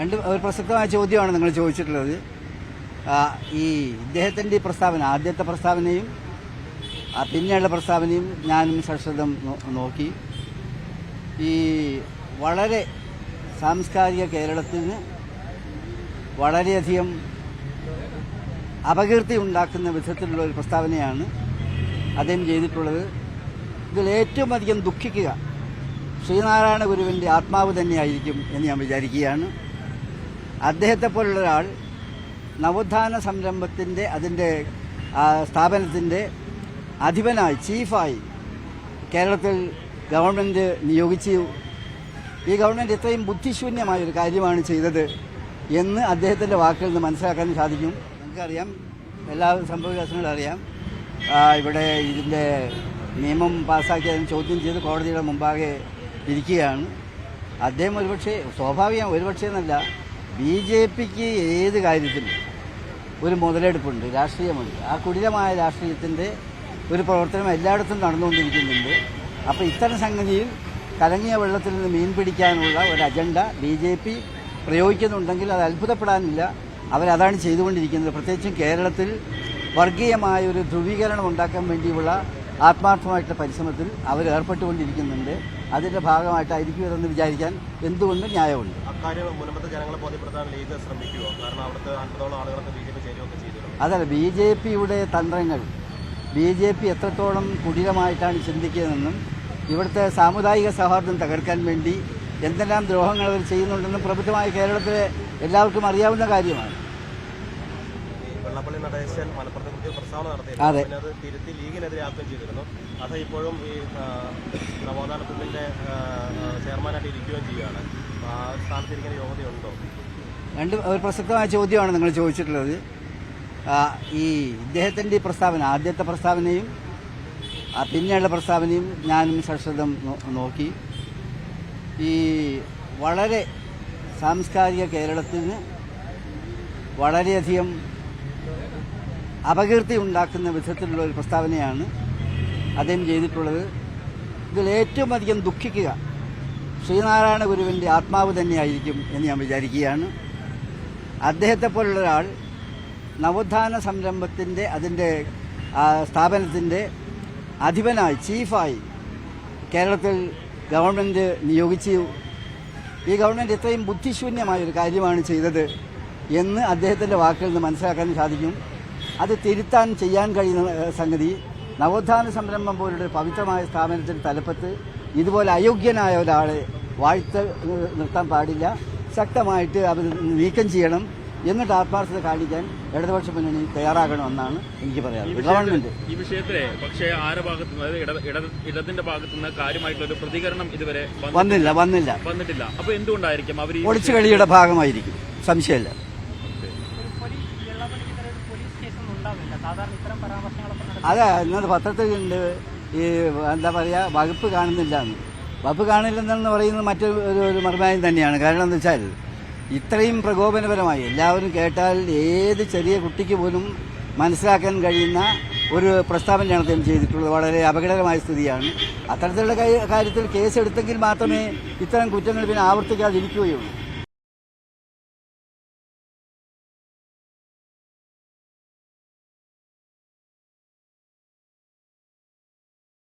ഒരു പ്രസക്തമായ ചോദ്യമാണ് നിങ്ങൾ ചോദിച്ചിട്ടുള്ളത്. ഈ ഇദ്ദേഹത്തിൻ്റെ പ്രസ്താവന, ആദ്യത്തെ പ്രസ്താവനയും പിന്നെയുള്ള പ്രസ്താവനയും ഞാനും സശ്രദ്ധം നോക്കി. ഈ വളരെ സാംസ്കാരിക കേരളത്തിന് വളരെയധികം അപകീർത്തി ഉണ്ടാക്കുന്ന വിധത്തിലുള്ള ഒരു പ്രസ്താവനയാണ് അദ്ദേഹം ചെയ്തിട്ടുള്ളത്. ഇതിൽ ഏറ്റവും അധികം ദുഃഖിക്കുക ശ്രീനാരായണ ഗുരുവിൻ്റെ ആത്മാവ് തന്നെയായിരിക്കും എന്ന് ഞാൻ വിചാരിക്കുകയാണ്. അദ്ദേഹത്തെ പോലുള്ള ഒരാൾ നവോത്ഥാന സംരംഭത്തിൻ്റെ അതിൻ്റെ സ്ഥാപനത്തിൻ്റെ അധിപനായി, ചീഫായി കേരളത്തിൽ ഗവൺമെൻറ് നിയോഗിച്ചു. ഈ ഗവൺമെൻറ് ഇത്രയും ബുദ്ധിശൂന്യമായൊരു കാര്യമാണ് ചെയ്തത് എന്ന് അദ്ദേഹത്തിൻ്റെ വാക്കിൽ നിന്ന് മനസ്സിലാക്കാൻ സാധിക്കും. നമുക്കറിയാം, എല്ലാ സംഭവവികാസങ്ങളും അറിയാം. ഇവിടെ ഇതിൻ്റെ നിയമം പാസ്സാക്കിയതിന് ചോദ്യം ചെയ്ത് കോടതിയുടെ മുമ്പാകെ ഇരിക്കുകയാണ്. അദ്ദേഹം ഒരുപക്ഷെ സ്വാഭാവികം, ഒരുപക്ഷെ എന്നല്ല, BJPക്ക് ഏത് കാര്യത്തിലും ഒരു മുതലെടുപ്പുണ്ട്, രാഷ്ട്രീയമുണ്ട്. ആ കുടിലമായ രാഷ്ട്രീയത്തിൻ്റെ ഒരു പ്രവർത്തനം എല്ലായിടത്തും നടന്നുകൊണ്ടിരിക്കുന്നുണ്ട്. അപ്പോൾ ഇത്തരം സംഗതിയിൽ കലങ്ങിയ വെള്ളത്തിൽ നിന്ന് മീൻ പിടിക്കാനുള്ള ഒരു അജണ്ട BJP പ്രയോഗിക്കുന്നുണ്ടെങ്കിൽ അത് അത്ഭുതപ്പെടാനില്ല. അവരതാണ് ചെയ്തുകൊണ്ടിരിക്കുന്നത്. പ്രത്യേകിച്ചും കേരളത്തിൽ വർഗീയമായ ഒരു ധ്രുവീകരണം ഉണ്ടാക്കാൻ വേണ്ടിയുള്ള ആത്മാർത്ഥമായിട്ടുള്ള പരിശ്രമത്തിൽ അവർ ഏർപ്പെട്ടുകൊണ്ടിരിക്കുന്നുണ്ട്. അതിൻ്റെ ഭാഗമായിട്ടായിരിക്കും ഇതെന്ന് വിചാരിക്കാൻ എന്തുകൊണ്ടും ന്യായമുണ്ട്. അതല്ല, BJPയുടെ തന്ത്രങ്ങൾ, BJP എത്രത്തോളം കുടിലമായിട്ടാണ് ചിന്തിക്കുന്നതെന്നും ഇവിടുത്തെ സാമുദായിക സൗഹാർദ്ദം തകർക്കാൻ വേണ്ടി എന്തെല്ലാം ദ്രോഹങ്ങൾ അവർ ചെയ്യുന്നുണ്ടെന്നും പ്രബുദ്ധമായ കേരളത്തിലെ എല്ലാവർക്കും അറിയാവുന്ന കാര്യമാണ്. അതെ, അത് ഇപ്പോഴും ഈ നവോത്ഥാന ബില്ലിന്റെ ചെയർമാനായിട്ട് ഇരിക്കുകയും ചെയ്യുകയാണ്. ആ സ്ഥാനത്തിരിക്കുന്ന യോഗ്യതയുണ്ടോ? ഒരു പ്രസക്തമായ ചോദ്യമാണ് നിങ്ങൾ ചോദിച്ചിട്ടുള്ളത്. ഈ ഇദ്ദേഹത്തിൻ്റെ പ്രസ്താവന, ആദ്യത്തെ പ്രസ്താവനയും പിന്നെയുള്ള പ്രസ്താവനയും ഞാനും സശ്രദ്ധം നോക്കി. ഈ വളരെ സാംസ്കാരിക കേരളത്തിന് വളരെയധികം അപകീർത്തി ഉണ്ടാക്കുന്ന വിധത്തിലുള്ള ഒരു പ്രസ്താവനയാണ് അദ്ദേഹം ചെയ്തിട്ടുള്ളത്. ഇതിൽ ഏറ്റവും അധികം ദുഃഖിക്കുക ശ്രീനാരായണ ഗുരുവിൻ്റെ ആത്മാവ് തന്നെയായിരിക്കും എന്ന് ഞാൻ വിചാരിക്കുകയാണ്. അദ്ദേഹത്തെ പോലുള്ള ഒരാൾ നവോത്ഥാന സംരംഭത്തിൻ്റെ അതിൻ്റെ സ്ഥാപനത്തിൻ്റെ അധിപനായി, ചീഫായി കേരളത്തിൽ ഗവൺമെൻറ് നിയോഗിച്ചു. ഈ ഗവൺമെൻറ് ഇത്രയും ബുദ്ധിശൂന്യമായൊരു കാര്യമാണ് ചെയ്തത് എന്ന് അദ്ദേഹത്തിൻ്റെ വാക്കിൽ നിന്ന് മനസ്സിലാക്കാൻ സാധിക്കും. അത് തിരുത്താൻ ചെയ്യാൻ കഴിയുന്ന സംഗതി നവോത്ഥാന സംരംഭം പോലുള്ള പവിത്രമായ സ്ഥാപനത്തിൻ്റെ തലപ്പത്ത് ഇതുപോലെ അയോഗ്യനായ ഒരാളെ വാഴ്ത്ത് നിർത്താൻ പാടില്ല. ശക്തമായിട്ട് അവർ നീക്കം ചെയ്യണം. എന്നിട്ട് ആത്മാർത്ഥത കാണിക്കാൻ ഇടതുപക്ഷ മുന്നണി തയ്യാറാകണമെന്നാണ് എനിക്ക് പറയാനുള്ളത്. ഗവൺമെന്റ് ഈ വിഷയത്തിലെ പക്ഷേ ആരുടെ ഭാഗത്തുനിന്ന്, ഇടതിന്റെ ഭാഗത്തുനിന്ന് കാര്യമായിട്ടുള്ള ഒരു പ്രതികരണം ഇതുവരെ വന്നിട്ടില്ല. അപ്പൊ എന്തുകൊണ്ടായിരിക്കും അവർ ഒളിച്ചുകളിയുടെ ഭാഗമായിരിക്കും, സംശയമില്ല. അതെ, ഇന്നത് പത്രത്തിലുണ്ട്, ഈ എന്താ പറയുക, വകുപ്പ് കാണുന്നില്ല എന്ന്. വകുപ്പ് കാണില്ലെന്ന് പറയുന്നത് മറ്റൊരു മറുപടി തന്നെയാണ്. കാരണം എന്താ വെച്ചാൽ ഇത്രയും പ്രകോപനപരമായി എല്ലാവരും കേട്ടാൽ ഏത് ചെറിയ കുട്ടിക്ക് പോലും മനസ്സിലാക്കാൻ കഴിയുന്ന ഒരു പ്രസ്താവനയാണ് അദ്ദേഹം ചെയ്തിട്ടുള്ളത്. വളരെ അപകടകരമായ സ്ഥിതിയാണ്. അത്തരത്തിലുള്ള കാര്യത്തിൽ കേസെടുത്തെങ്കിൽ മാത്രമേ ഇത്തരം കുറ്റങ്ങൾ പിന്നെ ആവർത്തിക്കാതിരിക്കുകയുള്ളൂ.